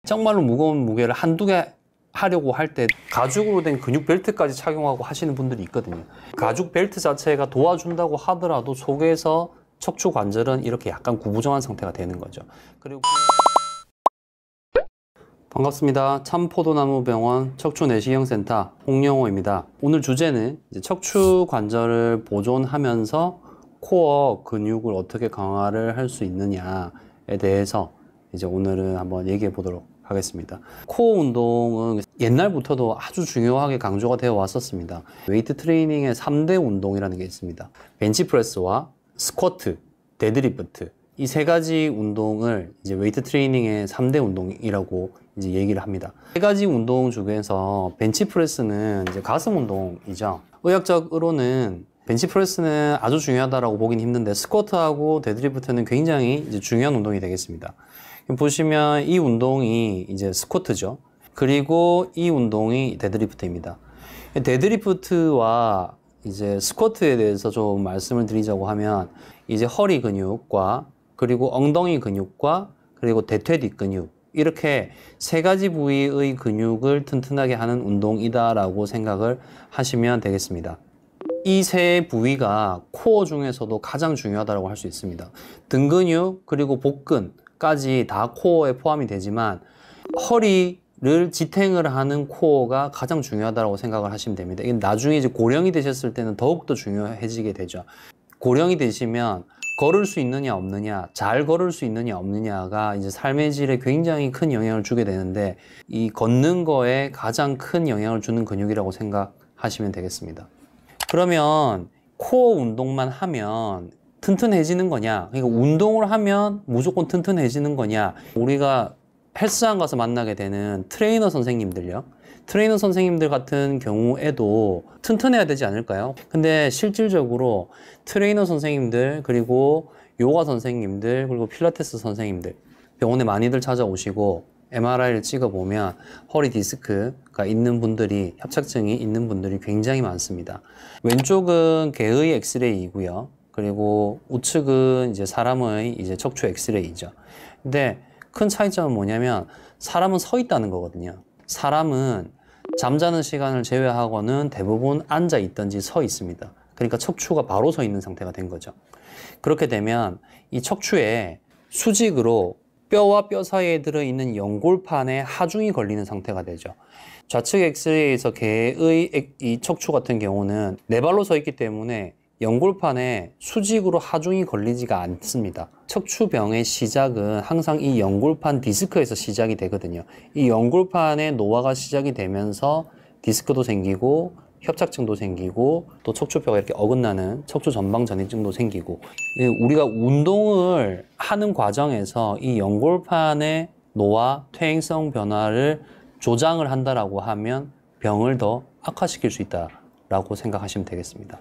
정말로 무거운 무게를 한두 개 하려고 할 때 가죽으로 된 근육 벨트까지 착용하고 하시는 분들이 있거든요. 가죽 벨트 자체가 도와준다고 하더라도 속에서 척추 관절은 이렇게 약간 구부정한 상태가 되는 거죠. 그리고 반갑습니다. 참포도나무병원 척추내시경센터 홍영호입니다. 오늘 주제는 이제 척추 관절을 보존하면서 코어 근육을 어떻게 강화를 할 수 있느냐에 대해서 이제 오늘은 한번 얘기해 보도록 하겠습니다. 코어 운동은 옛날부터도 아주 중요하게 강조가 되어 왔었습니다. 웨이트 트레이닝의 3대 운동이라는 게 있습니다. 벤치프레스와 스쿼트, 데드리프트, 이 세 가지 운동을 이제 웨이트 트레이닝의 3대 운동이라고 이제 얘기를 합니다. 세 가지 운동 중에서 벤치프레스는 이제 가슴 운동이죠. 의학적으로는 벤치프레스는 아주 중요하다고 보긴 힘든데 스쿼트하고 데드리프트는 굉장히 이제 중요한 운동이 되겠습니다. 보시면 이 운동이 이제 스쿼트죠. 그리고 이 운동이 데드리프트입니다. 데드리프트와 이제 스쿼트에 대해서 좀 말씀을 드리자고 하면 이제 허리 근육과 그리고 엉덩이 근육과 그리고 대퇴 근육, 이렇게 세 가지 부위의 근육을 튼튼하게 하는 운동이다라고 생각을 하시면 되겠습니다. 이 세 부위가 코어 중에서도 가장 중요하다고 할 수 있습니다. 등 근육 그리고 복근까지 다 코어에 포함이 되지만 허리를 지탱을 하는 코어가 가장 중요하다고 생각을 하시면 됩니다. 이게 나중에 이제 고령이 되셨을 때는 더욱더 중요해지게 되죠. 고령이 되시면 걸을 수 있느냐 없느냐, 잘 걸을 수 있느냐 없느냐가 이제 삶의 질에 굉장히 큰 영향을 주게 되는데, 이 걷는 거에 가장 큰 영향을 주는 근육이라고 생각하시면 되겠습니다. 그러면 코어 운동만 하면 튼튼해지는 거냐, 그러니까 운동을 하면 무조건 튼튼해지는 거냐, 우리가 헬스장 가서 만나게 되는 트레이너 선생님들요, 트레이너 선생님들 같은 경우에도 튼튼해야 되지 않을까요? 근데 실질적으로 트레이너 선생님들, 그리고 요가 선생님들, 그리고 필라테스 선생님들 병원에 많이들 찾아오시고 MRI를 찍어보면 허리 디스크가 있는 분들이, 협착증이 있는 분들이 굉장히 많습니다. 왼쪽은 개의 엑스레이이고요. 그리고 우측은 이제 사람의 이제 척추 엑스레이죠. 근데 큰 차이점은 뭐냐면 사람은 서 있다는 거거든요. 사람은 잠자는 시간을 제외하고는 대부분 앉아 있든지 서 있습니다. 그러니까 척추가 바로 서 있는 상태가 된 거죠. 그렇게 되면 이 척추에 수직으로 뼈와 뼈 사이에 들어있는 연골판에 하중이 걸리는 상태가 되죠. 좌측 엑스레이에서 개의 이 척추 같은 경우는 네 발로 서 있기 때문에 연골판에 수직으로 하중이 걸리지가 않습니다. 척추병의 시작은 항상 이 연골판 디스크에서 시작이 되거든요. 이 연골판의 노화가 시작이 되면서 디스크도 생기고 협착증도 생기고 또 척추뼈가 이렇게 어긋나는 척추 전방 전이증도 생기고, 우리가 운동을 하는 과정에서 이 연골판의 노화, 퇴행성 변화를 조장을 한다라고 하면 병을 더 악화시킬 수 있다라고 생각하시면 되겠습니다.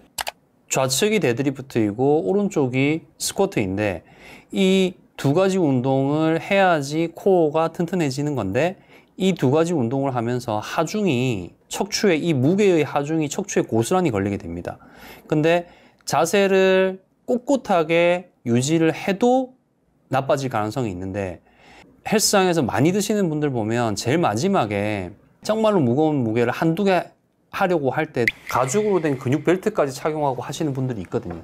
좌측이 데드리프트이고 오른쪽이 스쿼트인데 이 두 가지 운동을 해야지 코어가 튼튼해지는 건데, 이 두 가지 운동을 하면서 하중이, 척추에 이 무게의 하중이 척추에 고스란히 걸리게 됩니다. 근데 자세를 꼿꼿하게 유지를 해도 나빠질 가능성이 있는데, 헬스장에서 많이 드시는 분들 보면 제일 마지막에 정말로 무거운 무게를 한두 개 하려고 할 때 가죽으로 된 근육 벨트까지 착용하고 하시는 분들이 있거든요.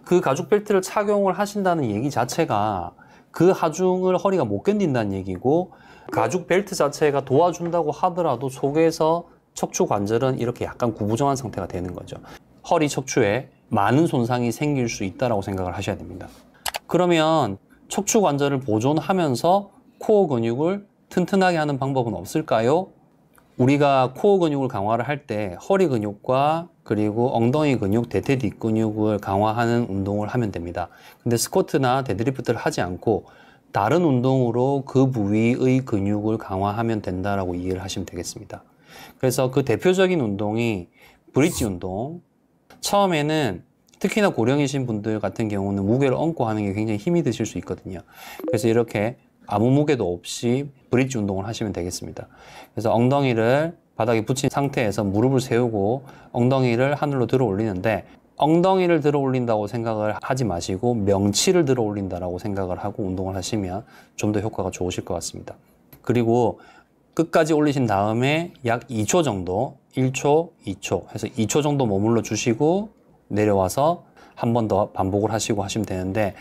그 가죽 벨트를 착용을 하신다는 얘기 자체가 그 하중을 허리가 못 견딘다는 얘기고, 가죽 벨트 자체가 도와준다고 하더라도 속에서 척추 관절은 이렇게 약간 구부정한 상태가 되는 거죠. 허리 척추에 많은 손상이 생길 수 있다고 생각을 하셔야 됩니다. 그러면 척추 관절을 보존하면서 코어 근육을 튼튼하게 하는 방법은 없을까요? 우리가 코어 근육을 강화를 할 때 허리 근육과 그리고 엉덩이 근육, 대퇴 뒷근육을 강화하는 운동을 하면 됩니다. 근데 스쿼트나 데드리프트를 하지 않고 다른 운동으로 그 부위의 근육을 강화하면 된다라고 이해를 하시면 되겠습니다. 그래서 그 대표적인 운동이 브릿지 운동. 처음에는 특히나 고령이신 분들 같은 경우는 무게를 얹고 하는 게 굉장히 힘이 드실 수 있거든요. 그래서 이렇게 아무 무게도 없이 브릿지 운동을 하시면 되겠습니다. 그래서 엉덩이를 바닥에 붙인 상태에서 무릎을 세우고 엉덩이를 하늘로 들어 올리는데, 엉덩이를 들어 올린다고 생각을 하지 마시고 명치를 들어 올린다라고 생각을 하고 운동을 하시면 좀 더 효과가 좋으실 것 같습니다. 그리고 끝까지 올리신 다음에 약 2초 정도, 1초, 2초 해서 2초 정도 머물러 주시고 내려와서 한 번 더 반복을 하시고 하시면 되는데,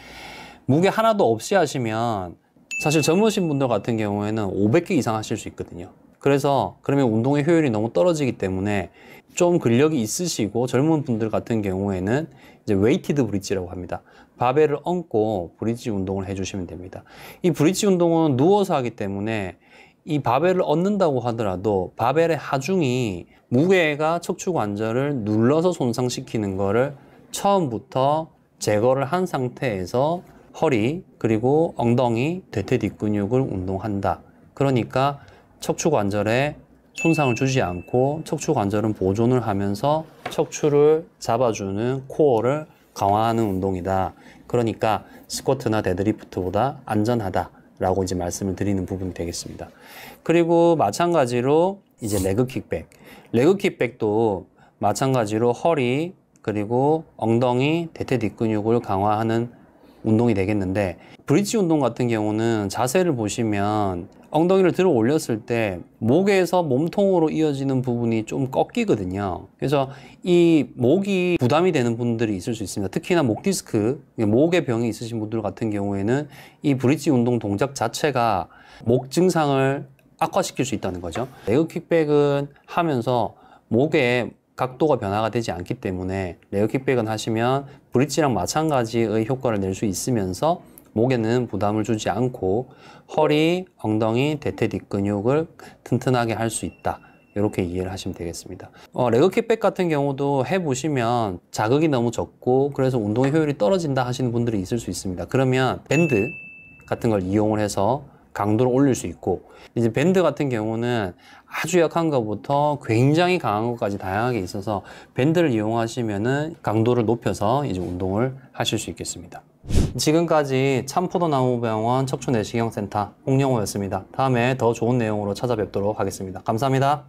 무게 하나도 없이 하시면 사실 젊으신 분들 같은 경우에는 500개 이상 하실 수 있거든요. 그래서 그러면 운동의 효율이 너무 떨어지기 때문에 좀 근력이 있으시고 젊은 분들 같은 경우에는 이제 웨이티드 브릿지라고 합니다. 바벨을 얹고 브릿지 운동을 해주시면 됩니다. 이 브릿지 운동은 누워서 하기 때문에 이 바벨을 얹는다고 하더라도 바벨의 하중이 무게가 척추관절을 눌러서 손상시키는 거를 처음부터 제거를 한 상태에서 허리 그리고 엉덩이, 대퇴 뒷근육을 운동한다. 그러니까 척추관절에 손상을 주지 않고 척추관절은 보존을 하면서 척추를 잡아주는 코어를 강화하는 운동이다. 그러니까 스쿼트나 데드리프트보다 안전하다라고 이제 말씀을 드리는 부분이 되겠습니다. 그리고 마찬가지로 이제 레그 킥백. 레그 킥백도 마찬가지로 허리 그리고 엉덩이, 대퇴 뒷근육을 강화하는 운동이 되겠는데, 브릿지 운동 같은 경우는 자세를 보시면 엉덩이를 들어 올렸을 때 목에서 몸통으로 이어지는 부분이 좀 꺾이거든요. 그래서 이 목이 부담이 되는 분들이 있을 수 있습니다. 특히나 목 디스크, 목의 병이 있으신 분들 같은 경우에는 이 브릿지 운동 동작 자체가 목 증상을 악화시킬 수 있다는 거죠. 레그 킥백은 하면서 목에 각도가 변화가 되지 않기 때문에 레그 킥백은 하시면 브릿지랑 마찬가지의 효과를 낼 수 있으면서 목에는 부담을 주지 않고 허리, 엉덩이, 대퇴 뒷근육을 튼튼하게 할 수 있다. 이렇게 이해를 하시면 되겠습니다. 레그 킥백 같은 경우도 해보시면 자극이 너무 적고 그래서 운동의 효율이 떨어진다 하시는 분들이 있을 수 있습니다. 그러면 밴드 같은 걸 이용을 해서 강도를 올릴 수 있고, 이제 밴드 같은 경우는 아주 약한 것부터 굉장히 강한 것까지 다양하게 있어서 밴드를 이용하시면은 강도를 높여서 이제 운동을 하실 수 있겠습니다. 지금까지 참포도나무병원 척추내시경센터 홍영호였습니다. 다음에 더 좋은 내용으로 찾아뵙도록 하겠습니다. 감사합니다.